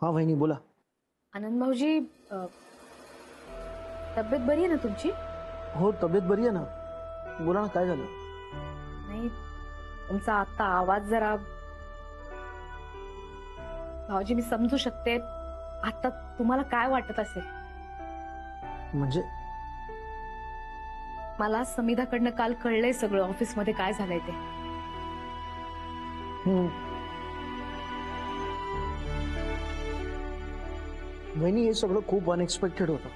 हाँ वहिनी बोला. आनंद भाऊजी, तब्येत बरी आहे ना तुमची? हो तब्येत बरी आहे ना. बोला ना काय झालं. नाही, तुमचा आता आवाज जरा. भाऊजी मी समजू शकते आता तुम्हाला काय वाटत असेल. म्हणजे मला समिधाकडनं काल कळलंय सगळं, ऑफिसमध्ये काय झालंय ते. वहिनी हे सगळं खूप अनएक्सपेक्टेड होतं.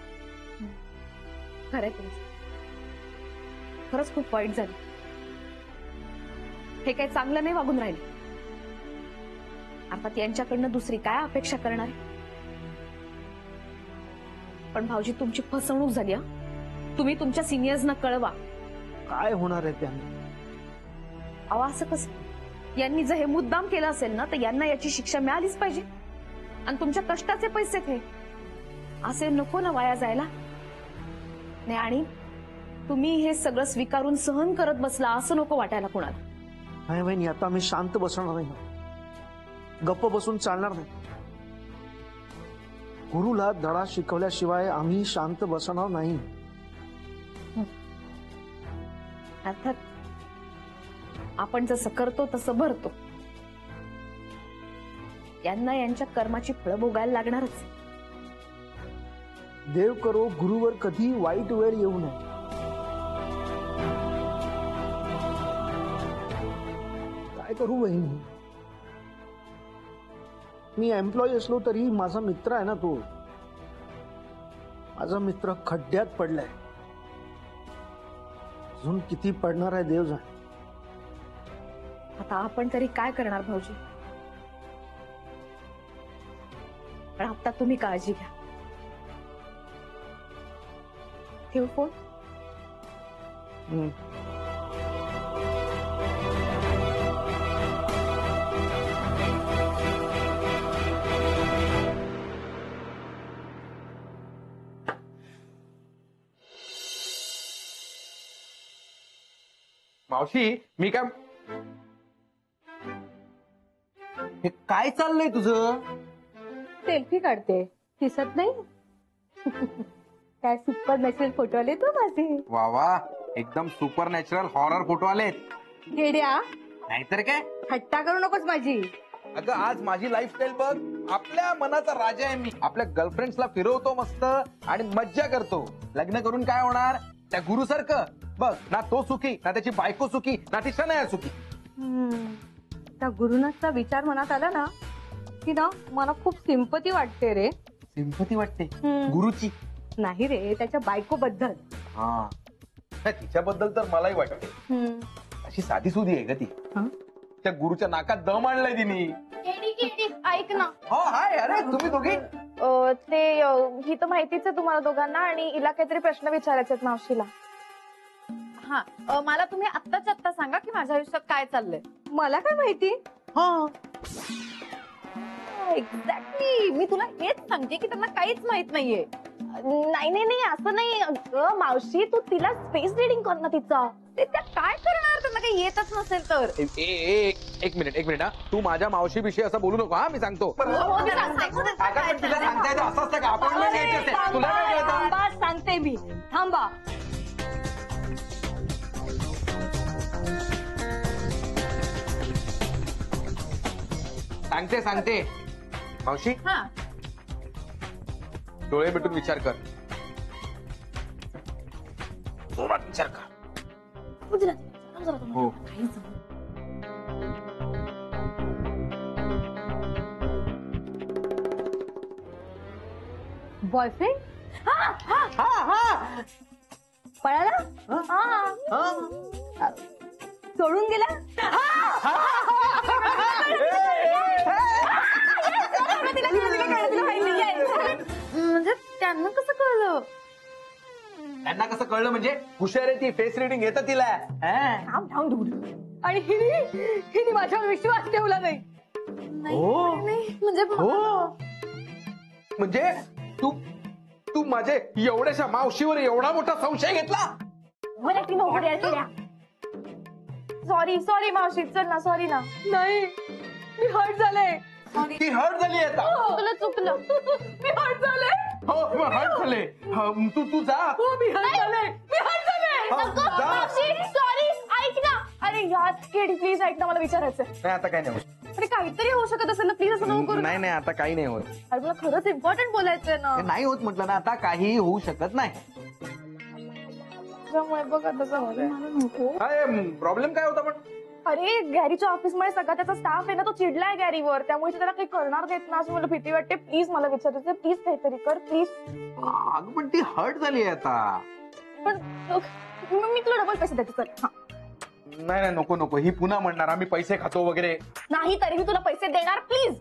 खरंय तुमचं, खरंच खूप वाईट झालं. हे काही चांगलं नाही वागून राहिले. अर्थात यांच्याकडनं दुसरी काय अपेक्षा करणार आहे. पण भाऊजी तुमची फसवणूक झाली. तुम्ही तुमच्या सिनियर्सना कळवा. काय होणार आहे त्यांना. अहो असं कसं, यांनी जर हे मुद्दाम केलं असेल ना तर यांना याची शिक्षा मिळालीच पाहिजे. आणि तुमच्या कष्टाचे पैसे थे असे नको ना वाया जायला. नाही, आणि तुम्ही हे सगळं स्वीकारून सहन करत बसला असं नको वाटायला कुणाला. नाही वहिनी, आता आम्ही शांत बसणार नाही. गप्प बसून चालणार नाही. गुरुला धडा शिकवल्याशिवाय आम्ही शांत बसणार नाही. अर्थात आपण जसं करतो तसं भरतो. यांना यांच्या कर्माची फळं भोगायला लागणारच. देव करो गुरुवर कधी वाईट वेळ येऊ नये. काय करू वहिनी. मी एम्प्लॉई असलो तरी माझा मित्र आहे ना तो. माझा मित्र खड्ड्यात पडलाय. अजून किती पडणार आहे देव जाणे. आता आपण तरी काय करणार भाऊजी. पण आता तुम्ही काळजी घ्या. ठेवू फोन. मावशी मी काय. हे काय चाललंय तुझं. सेल्फी काढते, दिसत नाही. काय सुपर नॅचरल फोटो आले तो माझे. वा वा, एकदम सुपर नॅचरल हॉरर फोटो आलेत. गेड्या, नाहीतर काय. हट्टा करू नकोस माझी. अगं आज माझी लाईफस्टाईल बघ. आपल्या मनाचा राजा आहे मी. आपल्या गर्लफ्रेंड्सला फिरवतो मस्त आणि मज्जा करतो. लग्न करून काय होणार, त्या गुरु सारखं बघ. ना तो सुखी, ना त्याची बायको सुखी, ना ती शनाया सुखी. त्या गुरुनाथचा विचार मनात आला ना की ना मला खूप सिंपती वाटते रे. सिंपती वाटते गुरुची. नाही रे, त्याच्या बायको बद्दल. हा, तिच्याबद्दल तर मलाही वाटते. अशी साधी सुधी आहे का ती. त्या गुरुच्या नाकात दम आणलाय तिने. ऐक ना. हो हाय. अरे तुम्ही दोघी. ते ही तर माहितीच आहे तुम्हाला दोघांना, आणि हिला काहीतरी प्रश्न विचारायचे आहेत मावशीला. हा, मला तुम्ही आत्ताच्या आत्ता सांगा की माझ्या आयुष्यात काय चाललंय. मला काय माहिती. एक्झॅक्टली, मी तुला हेच सांगते की त्यांना काहीच माहित नाहीये. नाही नाही नाही, असं नाही. अगं मावशी, तू तिला स्पेस रीडिंग कर ना तिचा. ते त्या काय करणार, त्यांना काही येतच नसेल तर. एक मिनिट हा. तू माझ्या मावशीविषयी असं बोलू नको. हा, मी सांगतो. तिला सांगता येतं असं असतं का. अपॉइंटमेंट घ्यायची असते. तुला काय कळतं? थांबा, सांगते मी. थांबा. सांगते मावशी. हा, डोळे मिटून विचार कर. जोरात विचार कर. हो. बॉयफ्रेंड पळाला. सोडून गेला. म्हणजे त्यांना कसं कळलं. त्यांना कसं कळलं म्हणजे. हुशार आहे ती, फेस रिडिंग येतं तिला. आणि हिने माझ्यावर विश्वास ठेवला नाही. म्हणजे तू माझे एवढ्याशा मावशीवर एवढा मोठा संशय घेतला. सॉरी मावशी, चल ना. सॉरी ना. नाही, मी हर्ट झाले. ती हर्ट झाली आता. चुकलं चुकलं मी हर्ट झाले. हो हर्ट झाले. तू जा. हा, जा. सॉरी ऐक ना. अरे यार केडी प्लीज ऐक ना, मला विचारायचंय. नाही आता काय नाही होत. अरे काहीतरी होऊ शकत असेल ना, प्लीज असं नको करू. नाही नाही आता काही नाही होत. अरे मला खरंच इम्पॉर्टंट बोलायचंय ना. ते नाही होत म्हटलं ना, आता काही होऊ शकत नाही. त्यामुळे बघ आता समज. प्रॉब्लेम काय होता पण? अरे गॅरीच्या ऑफिसमध्ये सगळा त्याचा स्टाफ आहे ना, तो चिडलाय गॅरीवर. त्यामुळे त्याला काही करणार देत ना, असं मला भीती वाटते. प्लीज मला विचारायचं, प्लीज काहीतरी कर प्लीज. अगं पण ती हर्ट झाली आता. पण मी तुला डबल पैसे देते. चल. हा. नाही नाही नको नको, ही पुन्हा म्हणणार आम्ही पैसे खातो वगैरे. नाही तरी मी तुला पैसे देणार प्लीज.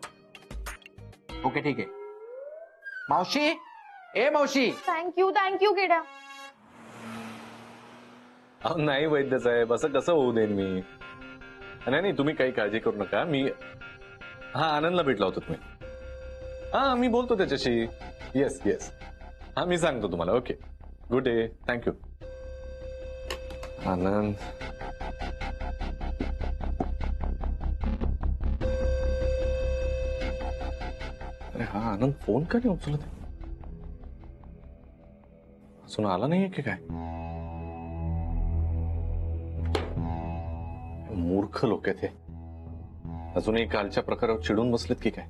ओके ठीक आहे. मावशी, ए मावशी. थँक्यू किड्या. नाही वैद्य साहेब, असं कसं होऊ देईन मी? नाही तुम्ही काही काळजी करू नका. मी आनंदला भेटला होता तुम्ही. मी बोलतो त्याच्याशी. येस मी सांगतो तुम्हाला. Okay good day. थँक्यू. आनंद अरे आनंद फोन का नाही उचलत? अजून आला नाहीये की काय? मूर्ख लोक आहेत हे. अजूनही कालच्या प्रकारावर चिडून बसलेत की काय?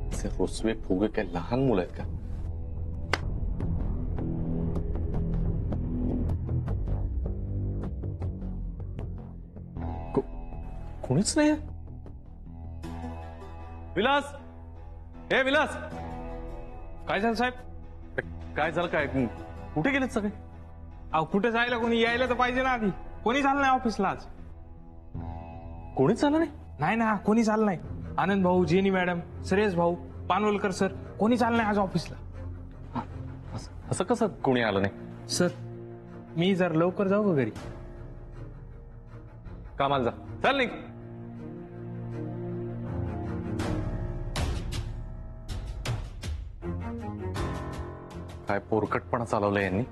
असे रोसवे फुगे काय लहान मुलं आहेत का? कोणीच नाही. विलास, हे विलास, काय झालं साहेब? काय झालं? काय कुठे गेलेत सगळे? अहो कुठे जायला कोणी यायला तर पाहिजे ना आधी. कोणी झालं नाही ऑफिसला आज. कोणीच आलं नाही? नाही ना, कोणी झालं नाही. आनंद भाऊ, जेनी मॅडम, सुरेश भाऊ, पानवलकर सर, कोणी झालं नाही आज ऑफिसला. असं कसं कोणी आलं नाही? सर मी जर लवकर जाऊ का घरी? कामाला जा. चल निघ. काय पोरकटपणा चालवलाय यांनी?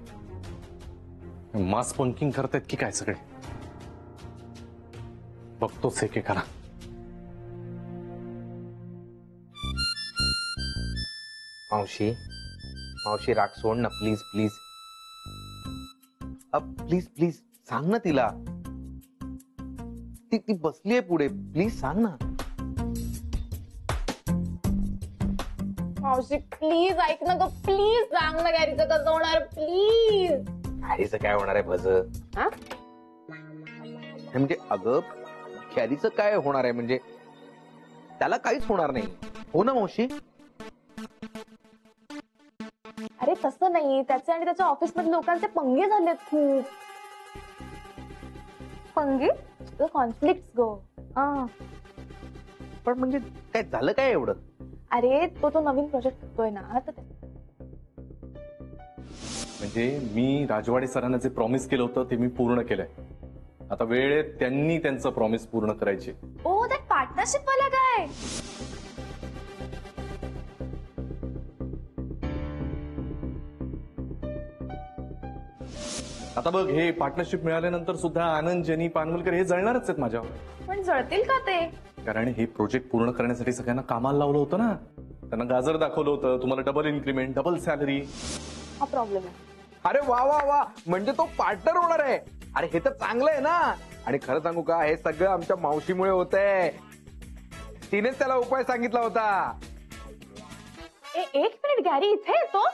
मास पंकिंग करतायत की काय सगळे? बघतोच एकेकाला. मावशी मावशी राग सोड ना प्लीज प्लीज. प्लीज प्लीज सांग ना तिला. ती बसलीये पुढे, प्लीज सांग ना. मावशी प्लीज ऐक ना ग, प्लीज सांग ना गॅरीचं कसं होणार प्लीज. गॅरीचं काय होणार आहे भज? म्हणजे अगं गॅरीचं काय होणार आहे म्हणजे? त्याला काहीच होणार नाही. हो ना मावशी? अरे तसं नाही, त्याचे आणि त्याच्या ऑफिसमध्ये लोकांचे पंगे झालेत खूप. पंगे? कॉन्फ्लिक्ट गो. पण म्हणजे काय झालं काय एवढं? अरे तो नवीन प्रोजेक्ट करतोय ना, तर म्हणजे मी राजवाडे सरांना जे प्रॉमिस केलं होतं ते मी पूर्ण केलंय. आता वेळ आहे त्यांनी त्यांचं प्रॉमिस पूर्ण करायचे. ओ दॅट पार्टनरशिप वाला काय? आता बघ, हे पार्टनरशिप मिळाल्यानंतर सुद्धा आनंद, जेनी, पानवलकर हे जळणारच आहेत माझ्यावर. पण जळतील का ते? कारण हे प्रोजेक्ट पूर्ण करण्यासाठी सगळ्यांना कामाला लावलं होतं ना. त्यांना गाजर दाखवलं होतं, तुम्हाला डबल इन्क्रीमेंट, डबल सॅलरी. हा प्रॉब्लेम आहे. अरे वा वा वा, म्हणजे तो पार्टनर होणार आहे. अरे हे तर चांगलं आहे ना. आणि खरं सांगू का, हे सगळं आमच्या मावशीमुळे होतंय. तिनेच त्याला उपाय सांगितला होता. एक मिनिट, गॅरी इथे येतो.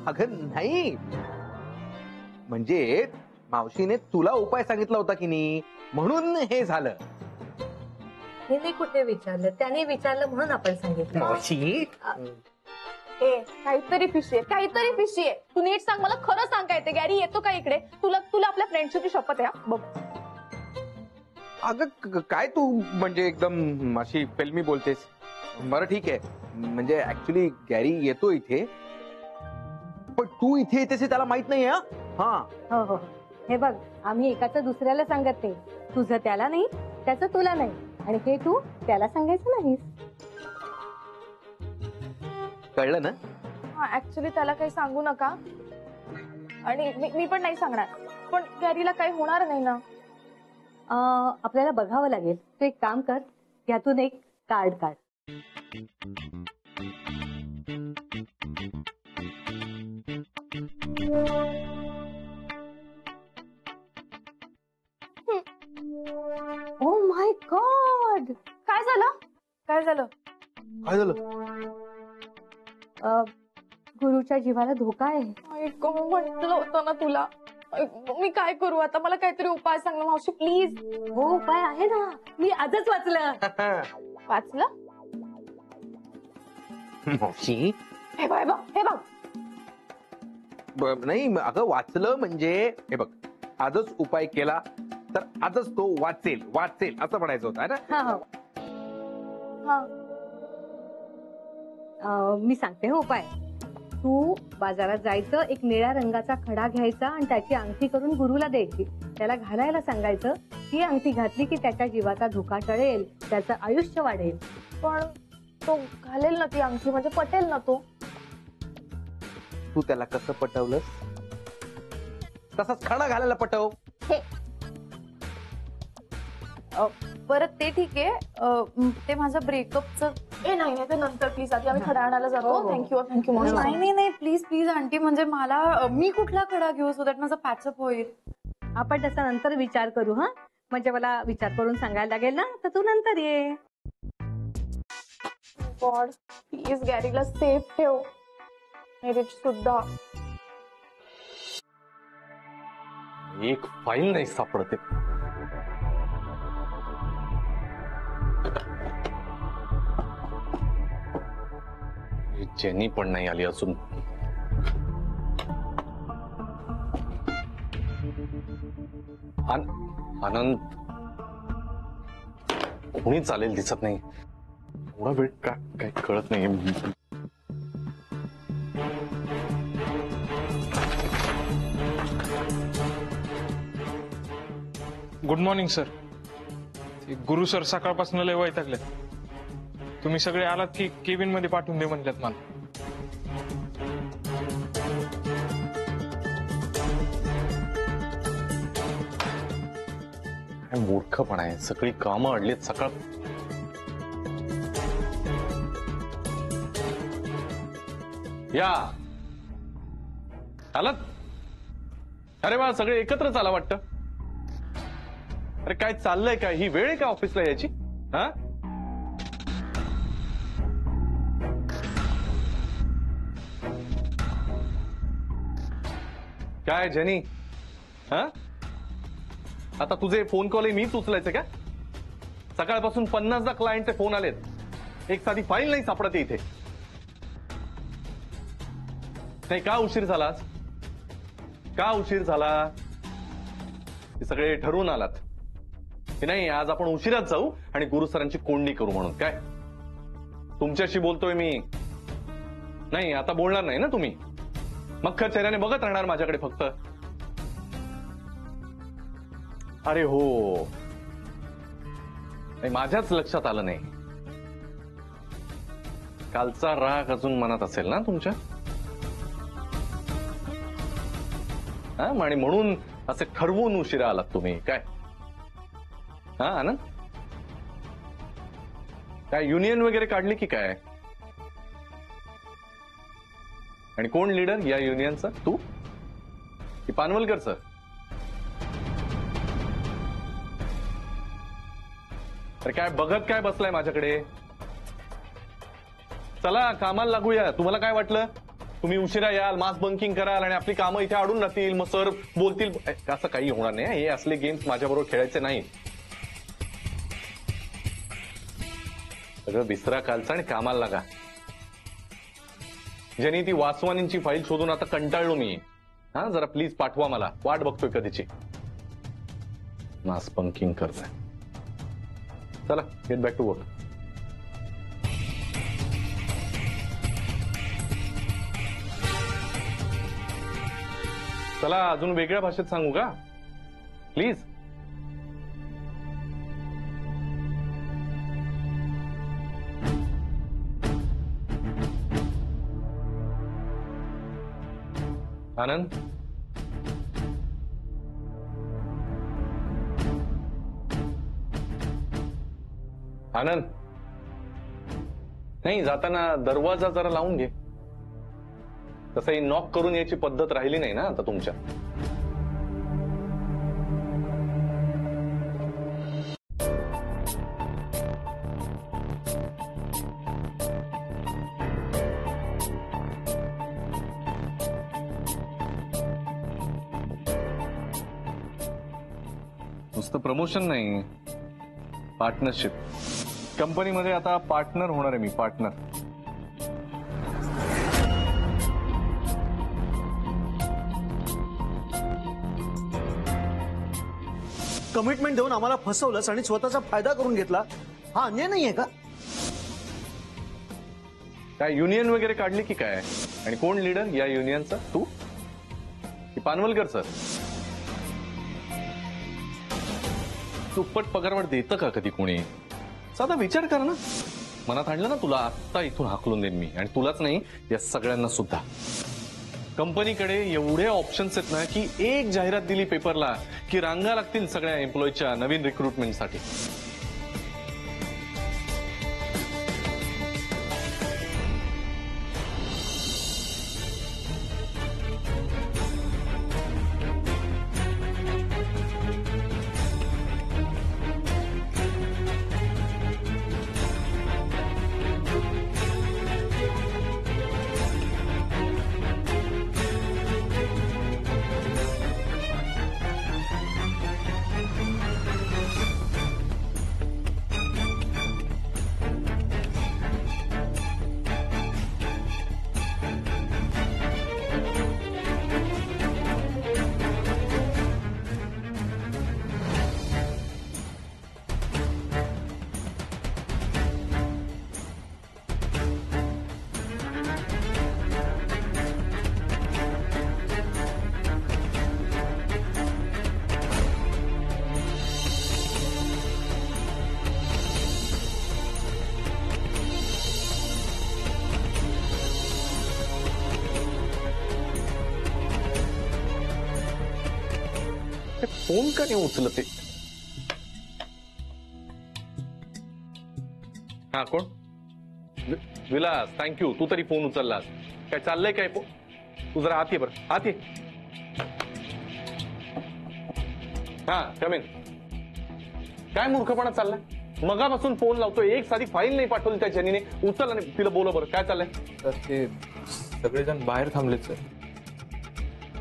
अगं नाही, म्हणजे मावशीने तुला उपाय सांगितला होता की नाही, म्हणून हे झालं. हे मी कुठे विचारलं? त्याने विचारलं म्हणून आपण सांगितलं. मावशी काहीतरी फिशी आहे, काहीतरी फिशी आहे. तू नीट सांग मला, खरं सांग काय ते. गॅरी येतो का इकडे? तुला आपल्या फ्रेंडशिपची शपथ आहे. बघ अगं काय तू म्हणजे एकदम अशी फिल्मी बोलतेस. बरं ठीक आहे, म्हणजे ऍक्च्युली गॅरी येतो इथे, पण तू इथे येतेस हे त्याला माहित नाही. हो हो, हे बघ, आम्ही एकाचं दुसऱ्याला सांगत नाही. तुझं त्याला नाही, त्याचं तुला नाही, आणि हे तू त्याला सांगायचं नाहीस. कळलं ना? ऍक्च्युली त्याला काही सांगू नका. आणि मी पण नाही सांगणार. पण गॅरीला काही होणार नाही ना? आपल्याला बघावं लागेल. तू एक काम कर, यातून एक कार्ड काढ. ओ माय गॉड, काय झालं? काय झालं? काय झालं? गुरुच्या जीवाला धोका आहे. म्हटलं होतं ना तुला. मी काय करू आता? मला काहीतरी उपाय सांग ना मावशी प्लीज. हो, उपाय आहे ना, मी आजच वाचलं. वाचलं? मावशी हे बघ हे बघ. नाही अगं वाचलं म्हणजे हे बघ, आजच उपाय केला तर आजच तो वाचेल वाचेल असं म्हणायचं होतं है ना? हा हा, मी सांगते हो उपाय. तू बाजारात जायचं, एक निळ्या रंगाचा खडा घ्यायचा आणि त्याची अंगठी करून गुरुला द्यायची. त्याला घालायला सांगायचं. ती अंगठी घातली की त्याच्या जीवाचा धोका टळेल, त्याचं आयुष्य वाढेल. पण तो घालेल ना ती अंगठी, म्हणजे पटेल ना तो? तू त्याला कसं पटवलंस? तसंच खडा घालायला पटव. परत ते ठीक आहे. ते माझं ब्रेकअपचं नाही ते नंतर प्लीज. आधी आम्ही खडा आणायला जातो. थँक्यू नाही नाही प्लीज प्लीज आंटी, म्हणजे मला मी कुठला खडा घेऊ सो दॅट माझा पॅचअप होईल. आपण त्याचा नंतर विचार करू. हा, म्हणजे मला विचार करून सांगायला लागेल ना, तर तू नंतर ये. गॉड प्लीज गॅरीला सेफ ठेव. मेरिट सुद्धा. एक फाईल नाही सापडते. जेनी पण नाही आली अजून. आनंद कोणी चालेल दिसत नाही. एवढा वेळ काय कळत नाही. Good morning sir. गुरु सर सकाळपासून लय वैतागले. तुम्ही सगळे आलात की केबिन मध्ये पाठवून दे म्हणल्यात मला. काय मूर्खपणा आहे. सगळी कामं अडलीत सकाळ. या आलात? अरे वा, सगळे एकत्रच आला वाटतं. अरे काय चाललंय काय? ही वेळ आहे का ऑफिसला यायची? हा, काय जेनी? हा, आता तुझे फोन कॉल मीच उचलायचे का? सकाळपासून 50दा क्लायंटचे फोन आलेत. एक साधी फाईल नाही सापडते इथे. नाही का उशीर झालास? का उशीर झाला? हे सगळे ठरवून आलात की नाही आज आपण उशिरात जाऊ आणि गुरु सरांची कोंडी करू म्हणून? काय तुमच्याशी बोलतोय मी? नाही आता बोलणार नाही ना तुम्ही? मख्खर चेहऱ्याने बघत राहणार माझ्याकडे फक्त? अरे हो, नाही माझ्याच लक्षात आलं नाही. कालचा राग अजून मनात असेल ना तुमच्या? आणि म्हणून असे ठरवून उशिरा आलात तुम्ही काय? हा आनंद, काय युनियन वगैरे काढली की काय? आणि कोण लीडर या युनियनचा? तू की पानवलकर सर? तर काय बघत काय बसलाय माझ्याकडे? चला कामाला लागूया. तुम्हाला काय वाटलं तुम्ही उशिरा याल, मास बंकिंग कराल आणि आपली कामं इथे अडून राहतील, मग सर बोलतील? असं काही होणार नाही. हे असले गेम्स माझ्याबरोबर खेळायचे नाही. सगळं विसरा कालचं आणि कामाला लागा. ज्यांनी ती वासवानींची फाईल शोधून आता कंटाळलो मी. हा जरा प्लीज पाठवा मला, वाट बघतोय कधीची. मास बंकिंग करताय. चला गेट बॅक टू वर्क. चला अजून वेगळ्या भाषेत सांगू का प्लीज? आनंद आनंद, नाही जाताना दरवाजा जरा लावून घे. तसंही नॉक करून याची पद्धत राहिली नाही ना आता तुमच्या. नुसतं प्रमोशन नाही, पार्टनरशिप. कंपनीमध्ये आता पार्टनर होणार आहे मी, पार्टनर. कमिटमेंट देऊन आम्हाला फसवलंस आणि स्वतःचा फायदा करून घेतला, हा अन्याय नाहीये का? काय युनियन वगैरे काढली की काय? आणि कोण लीडर या युनियनचा, तू की पानवलकर सर? दुप्पट पगारवाढ देतं का कधी कोणी? साधा विचार कर ना. मनात आणलं ना तुला, आत्ता इथून हाकलून देईन मी. आणि तुलाच नाही, या सगळ्यांना सुद्धा. कंपनीकडे एवढे ऑप्शन्स आहेत ना की एक जाहिरात दिली पेपरला की रांगा लागतील सगळ्या एम्प्लॉईच्या नवीन रिक्रुटमेंटसाठी. फोन का नाही उचलते? हा कोण? विलास, थँक्यू. तू तरी फोन उचललास. काय चाललंय काय? तू जरा आत ये बरं, आत ये. हा कम इन. काय मूर्खपणा चाललाय? मगापासून फोन लावतोय, एक साधी फाईल नाही पाठवली त्या जनीने. उचल आणि तिला बोलव बरं, काय चाललंय? तर ते सगळेजण बाहेर थांबलेत सर.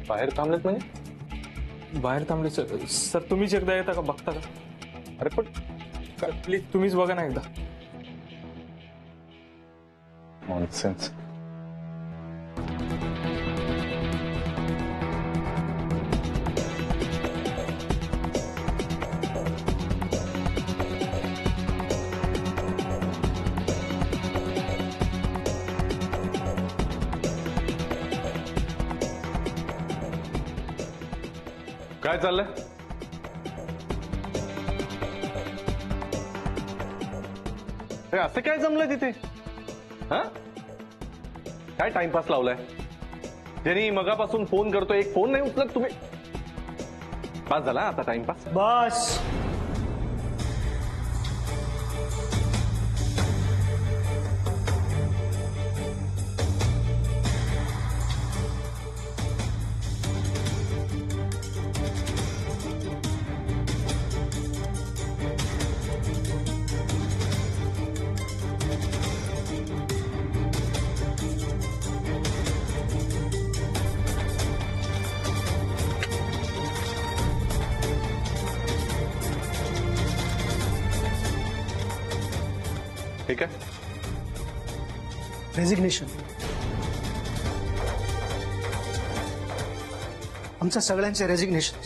बाहेर थांबलेत म्हणजे? बाहेर थांबले सर. सर तुम्हीच एकदा येता का, बघता का? अरे पण प्लीज तुम्हीच बघा ना एकदा. नॉनसेन्स. काय चाललंय? असं काय जमलंय तिथे? हा काय टाइमपास लावलाय? ज्यांनी मगापासून फोन करतोय, एक फोन नाही उचलत तुम्ही. पास झाला आता टाइमपास. बस. ठीक आहे. रेजिग्नेशन. आमच्या सगळ्यांचे रेजिग्नेशन.